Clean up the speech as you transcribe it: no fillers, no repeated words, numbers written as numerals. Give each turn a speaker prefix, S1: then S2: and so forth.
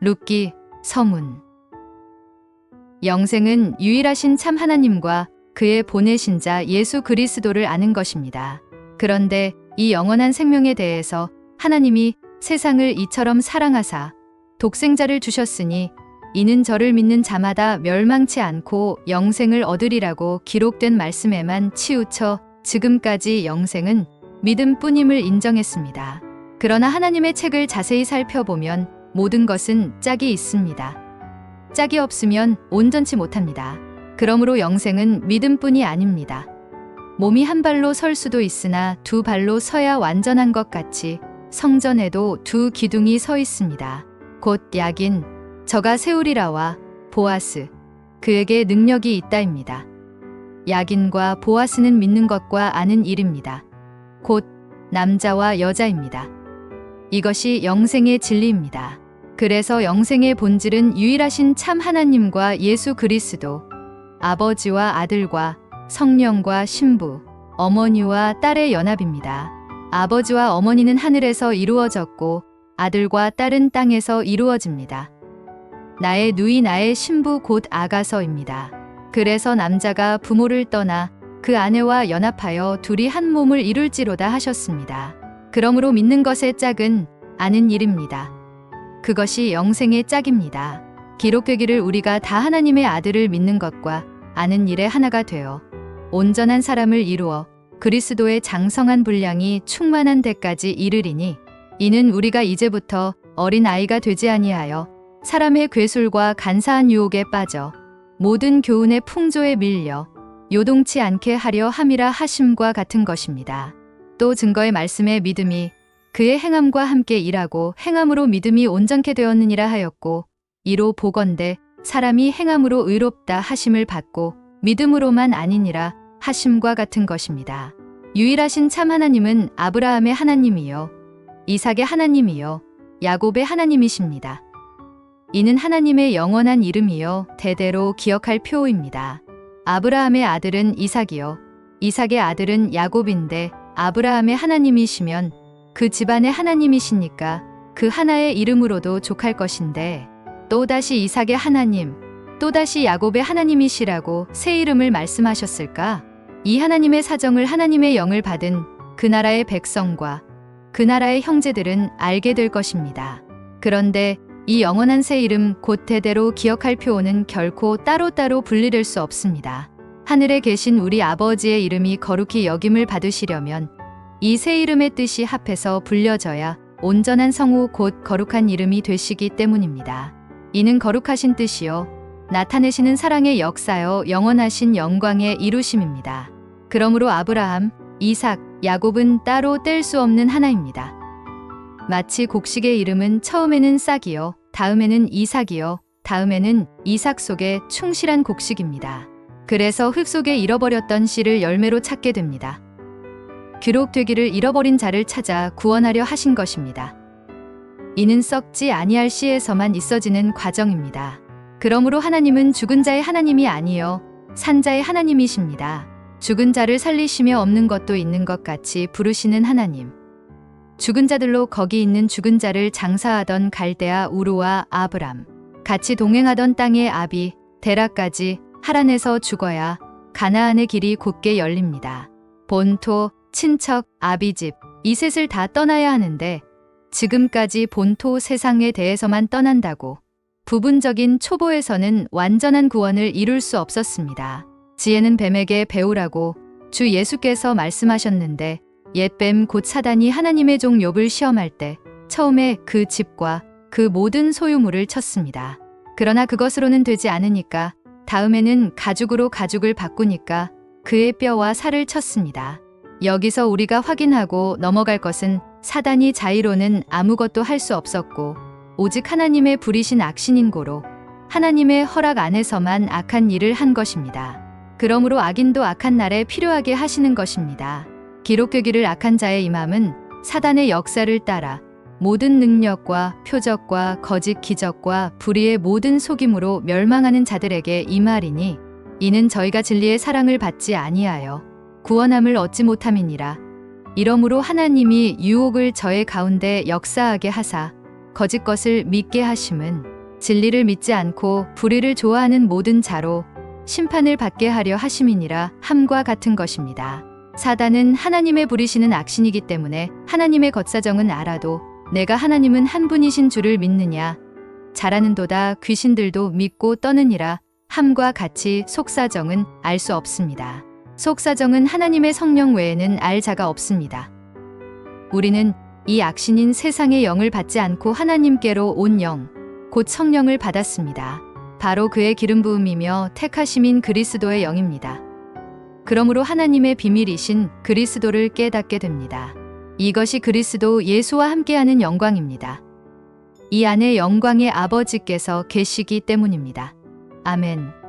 S1: 룻기, 서문. 영생은 유일하신 참 하나님과 그의 보내신 자 예수 그리스도를 아는 것입니다. 그런데 이 영원한 생명에 대해서 하나님이 세상을 이처럼 사랑하사 독생자를 주셨으니 이는 저를 믿는 자마다 멸망치 않고 영생을 얻으리라고 기록된 말씀에만 치우쳐 지금까지 영생은 믿음뿐임을 인정했습니다. 그러나 하나님의 책을 자세히 살펴보면 모든 것은 짝이 있습니다. 짝이 없으면 온전치 못합니다. 그러므로 영생은 믿음뿐이 아닙니다. 몸이 한 발로 설 수도 있으나 두 발로 서야 완전한 것 같이 성전에도 두 기둥이 서 있습니다. 곧 야긴, 저가 세우리라와 보아스, 그에게 능력이 있다입니다. 야긴과 보아스는 믿는 것과 아는 일입니다. 곧 남자와 여자입니다. 이것이 영생의 진리입니다. 그래서 영생의 본질은 유일하신 참 하나님과 예수 그리스도, 아버지와 아들과 성령과 신부, 어머니와 딸의 연합입니다. 아버지와 어머니는 하늘에서 이루어졌고 아들과 딸은 땅에서 이루어집니다. 나의 누이 나의 신부 곧 아가서입니다. 그래서 남자가 부모를 떠나 그 아내와 연합하여 둘이 한 몸을 이룰지로다 하셨습니다. 그러므로 믿는 것의 짝은 아는 일입니다. 그것이 영생의 짝입니다. 기록되기를 우리가 다 하나님의 아들을 믿는 것과 아는 일의 하나가 되어 온전한 사람을 이루어 그리스도의 장성한 분량이 충만한 데까지 이르리니 이는 우리가 이제부터 어린 아이가 되지 아니하여 사람의 괴술과 간사한 유혹에 빠져 모든 교훈의 풍조에 밀려 요동치 않게 하려 함이라 하심과 같은 것입니다. 또 증거의 말씀에 믿음이 그의 행함과 함께 일하고 행함으로 믿음이 온전케 되었느니라 하였고 이로 보건대 사람이 행함으로 의롭다 하심을 받고 믿음으로만 아니니라 하심과 같은 것입니다. 유일하신 참 하나님은 아브라함의 하나님이요 이삭의 하나님이요 야곱의 하나님이십니다. 이는 하나님의 영원한 이름이요 대대로 기억할 표입니다. 아브라함의 아들은 이삭이요 이삭의 아들은 야곱인데 아브라함의 하나님이시면 그 집안의 하나님이시니까 그 하나의 이름으로도 족할 것인데 또다시 이삭의 하나님 또다시 야곱의 하나님이시라고 새 이름을 말씀하셨을까? 이 하나님의 사정을 하나님의 영을 받은 그 나라의 백성과 그 나라의 형제들은 알게 될 것입니다. 그런데 이 영원한 새 이름 곧 대대로 기억할 표어는 결코 따로따로 분리될 수 없습니다. 하늘에 계신 우리 아버지의 이름이 거룩히 여김을 받으시려면 이 새 이름의 뜻이 합해서 불려져야 온전한 성우 곧 거룩한 이름이 되시기 때문입니다. 이는 거룩하신 뜻이요 나타내시는 사랑의 역사여 영원하신 영광의 이루심입니다. 그러므로 아브라함, 이삭, 야곱은 따로 뗄 수 없는 하나입니다. 마치 곡식의 이름은 처음에는 싹이요 다음에는 이삭이요 다음에는 이삭 속에 충실한 곡식입니다. 그래서 흙 속에 잃어버렸던 씨를 열매로 찾게 됩니다. 기록되기를 잃어버린 자를 찾아 구원하려 하신 것입니다. 이는 썩지 아니할 씨에서만 있어지는 과정입니다. 그러므로 하나님은 죽은 자의 하나님이 아니요 산 자의 하나님이십니다. 죽은 자를 살리시며 없는 것도 있는 것 같이 부르시는 하나님. 죽은 자들로 거기 있는 죽은 자를 장사하던 갈대아 우루와 아브람, 같이 동행하던 땅의 아비, 데라까지 하란에서 죽어야 가나안의 길이 곧게 열립니다. 본토, 친척, 아비집, 이 셋을 다 떠나야 하는데 지금까지 본토 세상에 대해서만 떠난다고 부분적인 초보에서는 완전한 구원을 이룰 수 없었습니다. 지혜는 뱀에게 배우라고 주 예수께서 말씀하셨는데 옛뱀 곧 사단이 하나님의 종 욥을 시험할 때 처음에 그 집과 그 모든 소유물을 쳤습니다. 그러나 그것으로는 되지 않으니까 다음에는 가죽으로 가죽을 바꾸니까 그의 뼈와 살을 쳤습니다. 여기서 우리가 확인하고 넘어갈 것은 사단이 자의로는 아무것도 할 수 없었고 오직 하나님의 부리신 악신인 고로 하나님의 허락 안에서만 악한 일을 한 것입니다. 그러므로 악인도 악한 날에 필요하게 하시는 것입니다. 기록되기를 악한 자의 임함은 사단의 역사를 따라 모든 능력과 표적과 거짓 기적과 불의의 모든 속임으로 멸망하는 자들에게 임하리니 이는 저희가 진리의 사랑을 받지 아니하여 구원함을 얻지 못함이니라. 이러므로 하나님이 유혹을 저의 가운데 역사하게 하사 거짓 것을 믿게 하심은 진리를 믿지 않고 불의를 좋아하는 모든 자로 심판을 받게 하려 하심이니라 함과 같은 것입니다. 사단은 하나님의 부리시는 악신이기 때문에 하나님의 겉사정은 알아도 내가 하나님은 한 분이신 줄을 믿느냐 잘하는도다 귀신들도 믿고 떠느니라 함과 같이 속사정은 알 수 없습니다. 속사정은 하나님의 성령 외에는 알 자가 없습니다. 우리는 이 악신인 세상의 영을 받지 않고 하나님께로 온 영, 곧 성령을 받았습니다. 바로 그의 기름 부음이며 택하심인 그리스도의 영입니다. 그러므로 하나님의 비밀이신 그리스도를 깨닫게 됩니다. 이것이 그리스도 예수와 함께하는 영광입니다. 이 안에 영광의 아버지께서 계시기 때문입니다. 아멘.